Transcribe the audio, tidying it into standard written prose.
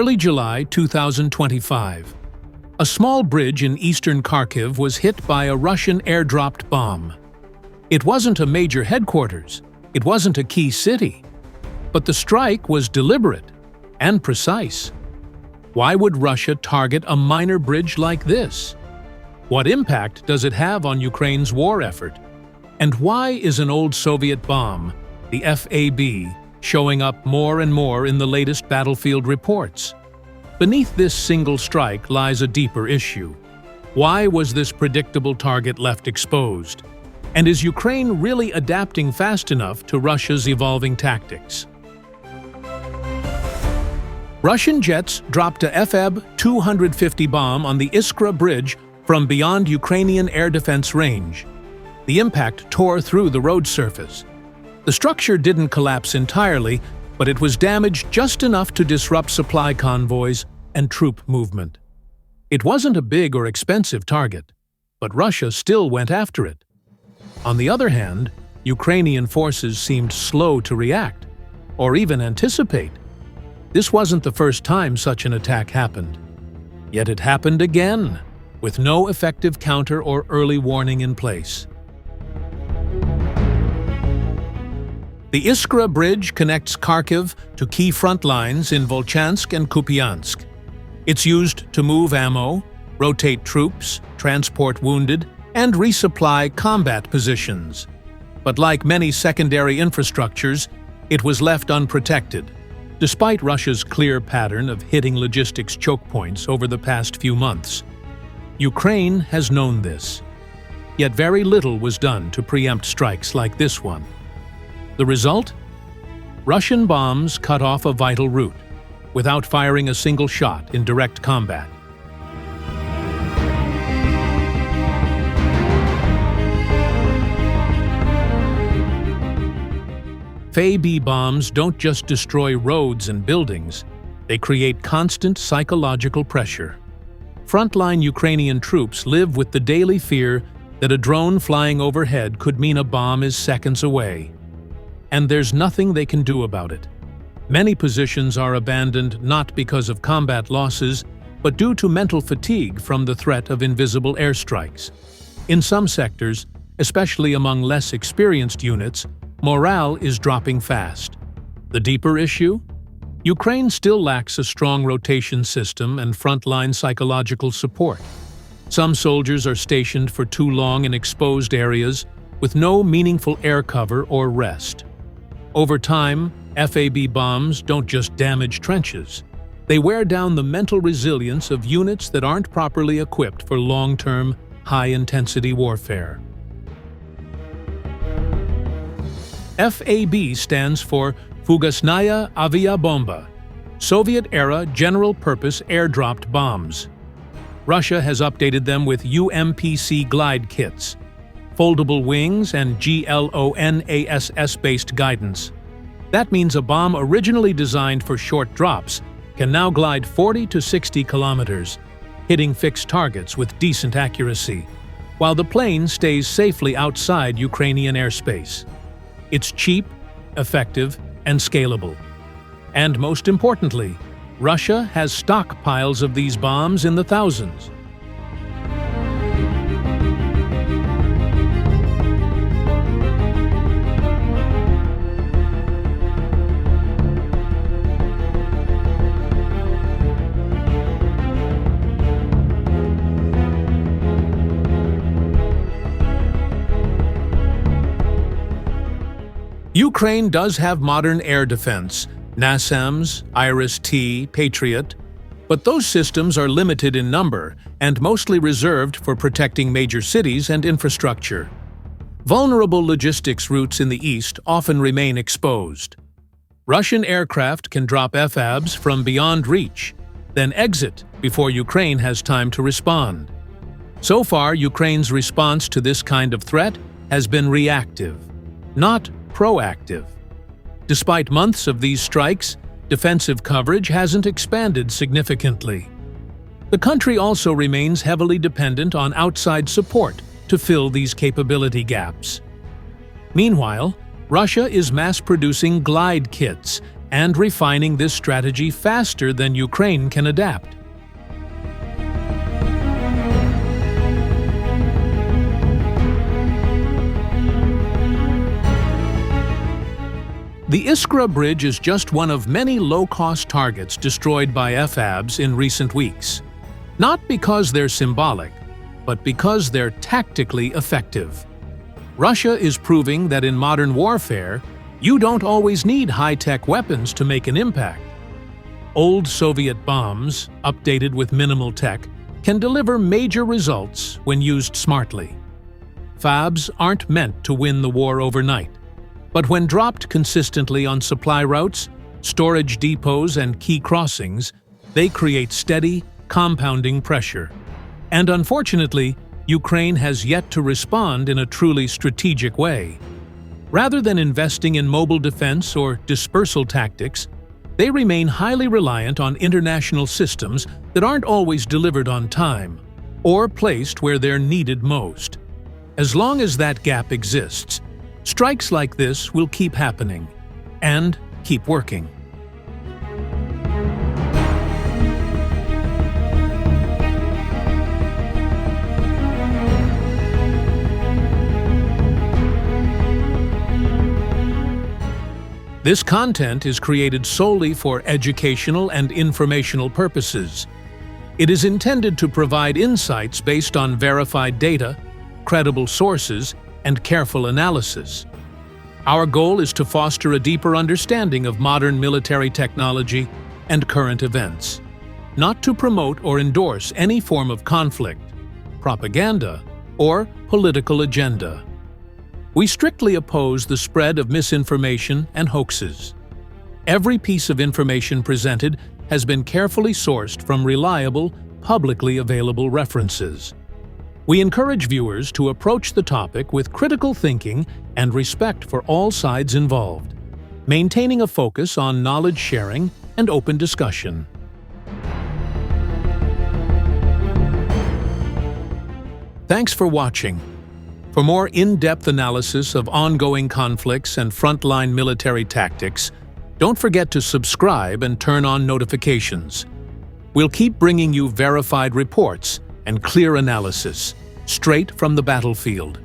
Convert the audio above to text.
Early July 2025. A small bridge in eastern Kharkiv was hit by a Russian airdropped bomb. It wasn't a major headquarters, it wasn't a key city, but the strike was deliberate and precise. Why would Russia target a minor bridge like this? What impact does it have on Ukraine's war effort? And why is an old Soviet bomb, the FAB, showing up more and more in the latest battlefield reports? Beneath this single strike lies a deeper issue. Why was this predictable target left exposed? And is Ukraine really adapting fast enough to Russia's evolving tactics? Russian jets dropped a FAB-250 bomb on the Iskra bridge from beyond Ukrainian air defense range. The impact tore through the road surface. The structure didn't collapse entirely, but it was damaged just enough to disrupt supply convoys and troop movement. It wasn't a big or expensive target, but Russia still went after it. On the other hand, Ukrainian forces seemed slow to react, or even anticipate. This wasn't the first time such an attack happened. Yet it happened again, with no effective counter or early warning in place. The Iskra bridge connects Kharkiv to key front lines in Volchansk and Kupiansk. It's used to move ammo, rotate troops, transport wounded, and resupply combat positions. But like many secondary infrastructures, it was left unprotected, despite Russia's clear pattern of hitting logistics choke points over the past few months. Ukraine has known this. Yet very little was done to preempt strikes like this one. The result? Russian bombs cut off a vital route, without firing a single shot in direct combat. FAB bombs don't just destroy roads and buildings, they create constant psychological pressure. Frontline Ukrainian troops live with the daily fear that a drone flying overhead could mean a bomb is seconds away. And there's nothing they can do about it. Many positions are abandoned not because of combat losses, but due to mental fatigue from the threat of invisible airstrikes. In some sectors, especially among less experienced units, morale is dropping fast. The deeper issue? Ukraine still lacks a strong rotation system and frontline psychological support. Some soldiers are stationed for too long in exposed areas with no meaningful air cover or rest. Over time, FAB bombs don't just damage trenches. They wear down the mental resilience of units that aren't properly equipped for long-term, high-intensity warfare. FAB stands for Fugasnaya Aviabomba, Soviet-era general-purpose air-dropped bombs. Russia has updated them with UMPC glide kits, foldable wings, and GLONASS-based guidance. That means a bomb originally designed for short drops can now glide 40 to 60 kilometers, hitting fixed targets with decent accuracy, while the plane stays safely outside Ukrainian airspace. It's cheap, effective, and scalable. And most importantly, Russia has stockpiles of these bombs in the thousands. Ukraine does have modern air defense, NASAMS, Iris-T, Patriot, but those systems are limited in number and mostly reserved for protecting major cities and infrastructure. Vulnerable logistics routes in the east often remain exposed. Russian aircraft can drop FABs from beyond reach, then exit before Ukraine has time to respond. So far, Ukraine's response to this kind of threat has been reactive, not proactive. Despite months of these strikes, defensive coverage hasn't expanded significantly. The country also remains heavily dependent on outside support to fill these capability gaps. Meanwhile, Russia is mass-producing glide kits, and refining this strategy faster than Ukraine can adapt. The Iskra bridge is just one of many low-cost targets destroyed by FABs in recent weeks. Not because they're symbolic, but because they're tactically effective. Russia is proving that in modern warfare, you don't always need high-tech weapons to make an impact. Old Soviet bombs, updated with minimal tech, can deliver major results when used smartly. FABs aren't meant to win the war overnight. But when dropped consistently on supply routes, storage depots, and key crossings, they create steady, compounding pressure. And unfortunately, Ukraine has yet to respond in a truly strategic way. Rather than investing in mobile defense or dispersal tactics, they remain highly reliant on international systems that aren't always delivered on time, or placed where they're needed most. As long as that gap exists, strikes like this will keep happening and keep working. This content is created solely for educational and informational purposes. It is intended to provide insights based on verified data, credible sources, and careful analysis. Our goal is to foster a deeper understanding of modern military technology and current events, not to promote or endorse any form of conflict, propaganda, or political agenda. We strictly oppose the spread of misinformation and hoaxes. Every piece of information presented has been carefully sourced from reliable, publicly available references. We encourage viewers to approach the topic with critical thinking and respect for all sides involved, maintaining a focus on knowledge sharing and open discussion. Thanks for watching. For more in-depth analysis of ongoing conflicts and frontline military tactics, don't forget to subscribe and turn on notifications. We'll keep bringing you verified reports and clear analysis, straight from the battlefield.